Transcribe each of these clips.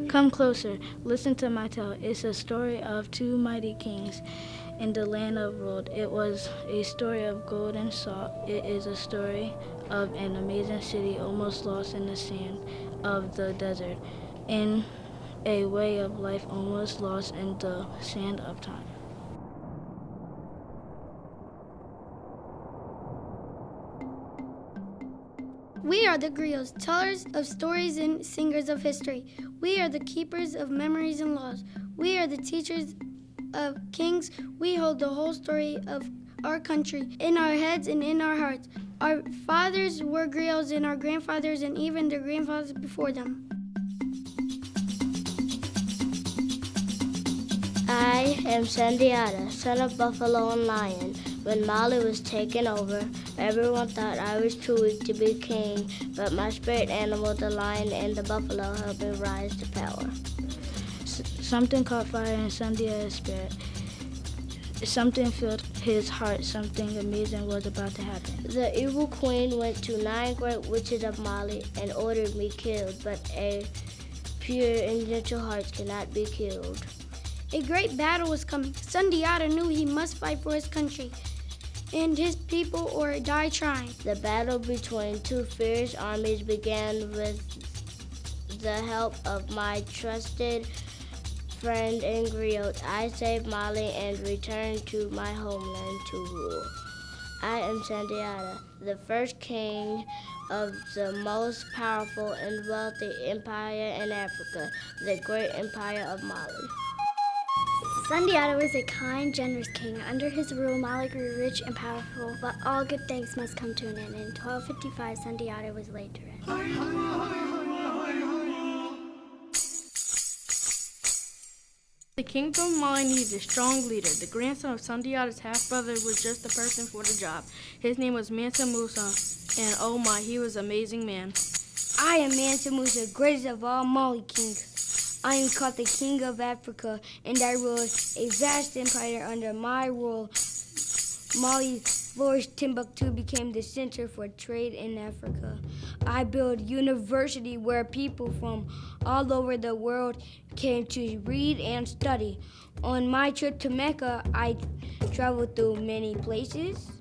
Come closer, listen to my tale. It's a story of two mighty kings in the land of gold. It was a story of gold and salt. It is a story of an amazing city almost lost in the sand of the desert, in a way of life almost lost in the sand of time. We are the griots, tellers of stories and singers of history. We are the keepers of memories and laws. We are the teachers of kings. We hold the whole story of our country in our heads and in our hearts. Our fathers were griots and our grandfathers and even their grandfathers before them. I am Sandiata, son of Buffalo and Lion. When Mali was taken over, everyone thought I was too weak to be king, but my spirit animal, the lion and the buffalo, helped me rise to power. Something caught fire in Sandiata's spirit. Something filled his heart. Something amazing was about to happen. The evil queen went to 9 great witches of Mali and ordered me killed, but a pure and gentle heart cannot be killed. A great battle was coming. Sandiata knew he must fight for his country and his people or die trying. The battle between two fierce armies began with the help of my trusted friend and griot. I saved Mali and returned to my homeland to rule. I am Sandiata, the first king of the most powerful and wealthy empire in Africa, the great empire of Mali. Sandiata was a kind, generous king. Under his rule, Mali grew rich and powerful, but all good things must come to an end. In 1255, Sandiata was laid to rest. The kingdom of Mali needed a strong leader. The grandson of Sandiata's half-brother was just the person for the job. His name was Mansa Musa, and oh my, he was an amazing man. I am Mansa Musa, greatest of all Mali kings. I am called the King of Africa, and I rule a vast empire under my rule. Mali flourished. Timbuktu became the center for trade in Africa. I built university where people from all over the world came to read and study. On my trip to Mecca, I traveled through many places.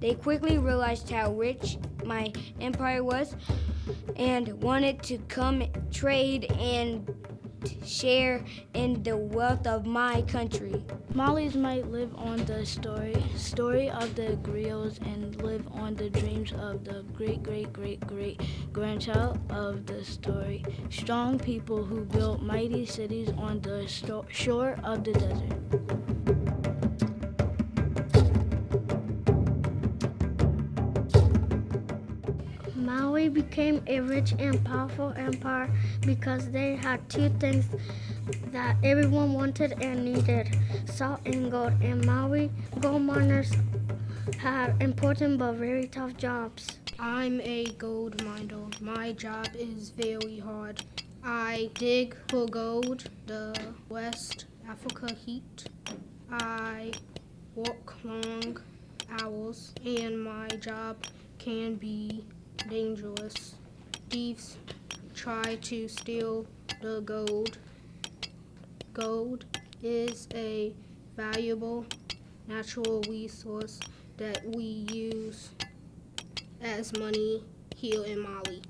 They quickly realized how rich my empire was and wanted to come trade and share in the wealth of my country. Malis might live on the story of the griots and live on the dreams of the great-great-great-great-grandchild of the story. Strong people who built mighty cities on the shore of the desert. Mali became a rich and powerful empire because they had two things that everyone wanted and needed, salt and gold. And Mali gold miners had important but very tough jobs. I'm a gold miner. My job is very hard. I dig for gold, the West Africa heat. I work long hours, and my job can be dangerous. Thieves try to steal the gold. Gold is a valuable natural resource that we use as money here in Mali.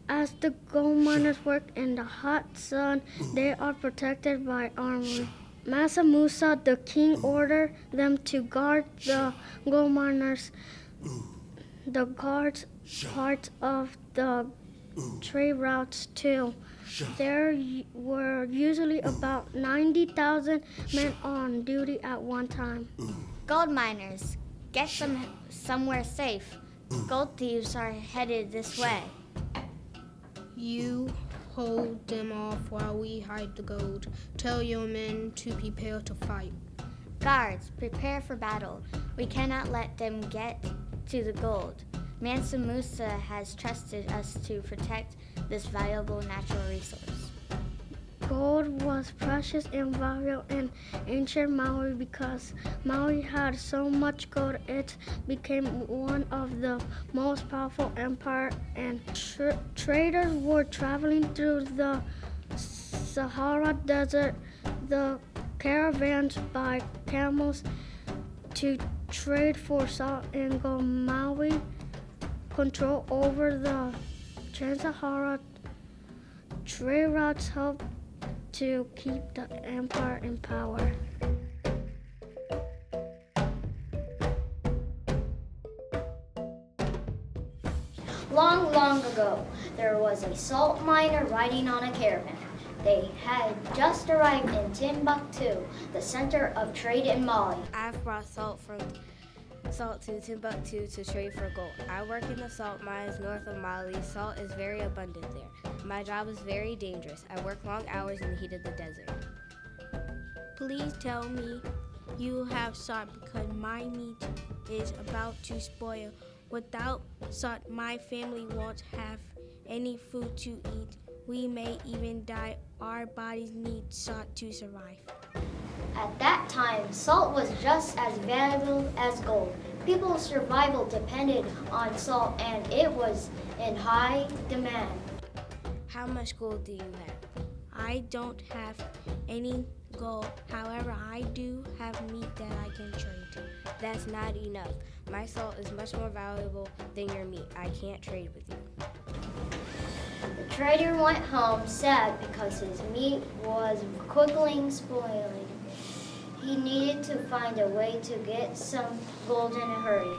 As the gold miners work in the hot sun, they are protected by armor. Mansa Musa, the king, ordered them to guard the gold miners. The guards part of the trade routes too. There were usually about 90,000 men on duty at one time. Gold miners, get somewhere safe. Gold thieves are headed this way. You hold them off while we hide the gold. Tell your men to prepare to fight. Guards, prepare for battle. We cannot let them get to the gold. Mansa Musa has trusted us to protect this valuable natural resource. Gold was precious and valuable in ancient Maui because Maui had so much gold it became one of the most powerful empires, and traders were traveling through the Sahara Desert. The caravans by camels to trade for salt and gold. Maui control over the Trans-Sahara trade routes helped to keep the empire in power. Long, long ago, there was a salt miner riding on a caravan. They had just arrived in Timbuktu, the center of trade in Mali. I've brought salt to Timbuktu to trade for gold. I work in the salt mines north of Mali. Salt is very abundant there. My job is very dangerous. I work long hours in the heat of the desert. Please tell me you have salt because my meat is about to spoil. Without salt, my family won't have any food to eat. We may even die. Our bodies need salt to survive. At that time, salt was just as valuable as gold. People's survival depended on salt, and it was in high demand. How much gold do you have? I don't have any gold. However, I do have meat that I can trade. That's not enough. My salt is much more valuable than your meat. I can't trade with you. The trader went home sad because his meat was quickly spoiling. He needed to find a way to get some gold in a hurry.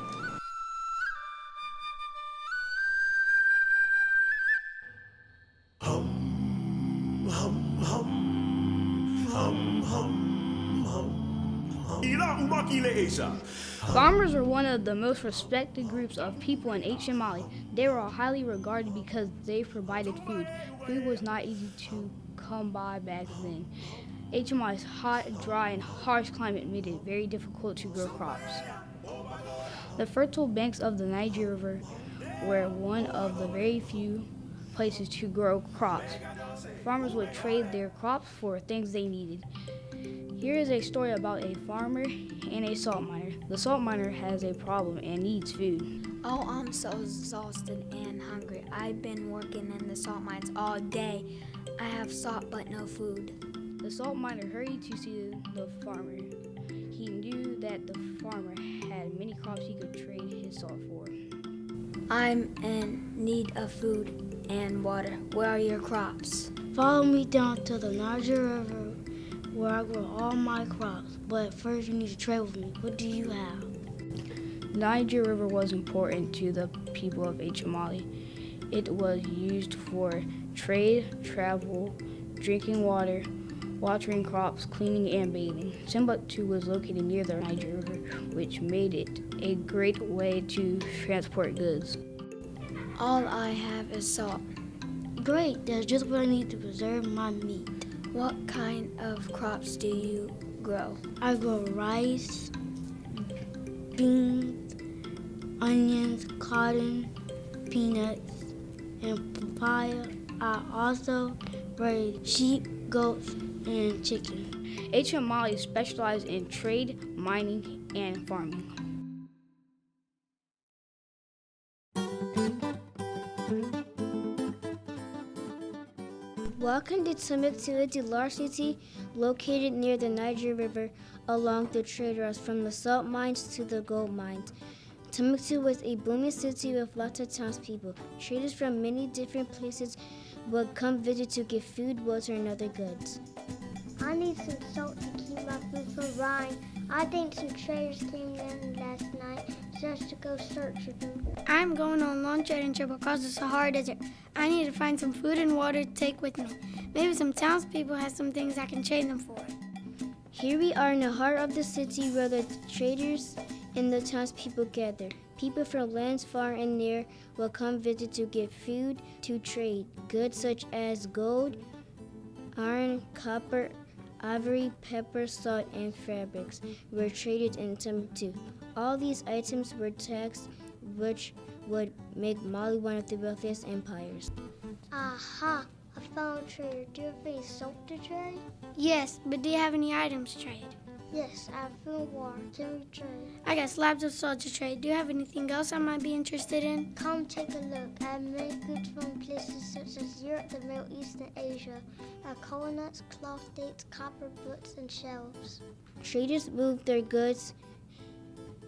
Farmers were one of the most respected groups of people in ancient Mali. They were highly regarded because they provided food. Food was not easy to come by back then. Ancient Mali's hot, dry, and harsh climate made it very difficult to grow crops. The fertile banks of the Niger River were one of the very few places to grow crops. Farmers would trade their crops for things they needed. Here is a story about a farmer and a salt miner. The salt miner has a problem and needs food. Oh, I'm so exhausted and hungry. I've been working in the salt mines all day. I have salt but no food. The salt miner hurried to see the farmer. He knew that the farmer had many crops he could trade his salt for. I'm in need of food and water. Where are your crops? Follow me down to the Niger River where I grow all my crops. But first you need to trade with me. What do you have? The Niger River was important to the people of ancient Mali. It was used for trade, travel, drinking water, watering crops, cleaning, and bathing. Timbuktu was located near the Niger River, which made it a great way to transport goods. All I have is salt. Great, that's just what I need to preserve my meat. What kind of crops do you grow? I grow rice, beans, onions, cotton, peanuts, and papaya. I also raise sheep, goats, and chicken. Ancient Mali specialized in trade, mining, and farming. Welcome to Timbuktu, a large city located near the Niger River along the trade routes from the salt mines to the gold mines. Timbuktu was a booming city with lots of townspeople. Traders from many different places would come visit to get food, water, and other goods. I need some salt to keep my food from rotting. I think some traders came in last night just to go search for them. I'm going on a long trading trip across the Sahara Desert. I need to find some food and water to take with me. Maybe some townspeople have some things I can trade them for. Here we are in the heart of the city where the traders and the townspeople gather. People from lands far and near will come visit to get food to trade. Goods such as gold, iron, copper, ivory, pepper, salt, and fabrics were traded in Timbuktu. All these items were taxed, which would make Mali one of the wealthiest empires. Aha! I found a trader. Do you have any salt to trade? Yes, but do you have any items to trade? Yes, I have food and water. Can we trade? I got slabs of salt to trade. Do you have anything else I might be interested in? Come take a look. I have many goods from places such as Europe, the Middle East, and Asia. I have coconuts, cloth dates, copper boots, and shells. Traders moved their goods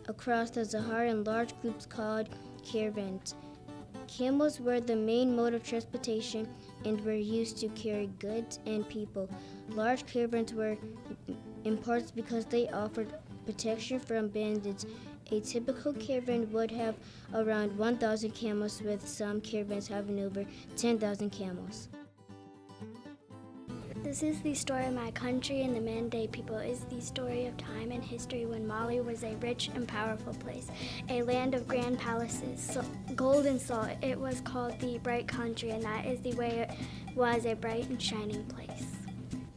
across the Sahara in large groups called caravans. Camels were the main mode of transportation and were used to carry goods and people. Large caravans were important because they offered protection from bandits. A typical caravan would have around 1,000 camels, with some caravans having over 10,000 camels. This is the story of my country and the Mandé people. Is the story of time and history when Mali was a rich and powerful place, a land of grand palaces, gold and salt. It was called the Bright Country, and that is the way it was, a bright and shining place.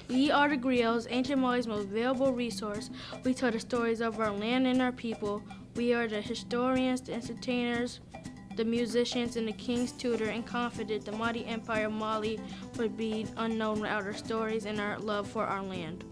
We are the GRIOTS, ancient Mali's most valuable resource. We tell the stories of our land and our people. We are the historians, the entertainers, the musicians, and the king's tutor, and confident the mighty empire of Mali would be unknown without our stories and our love for our land.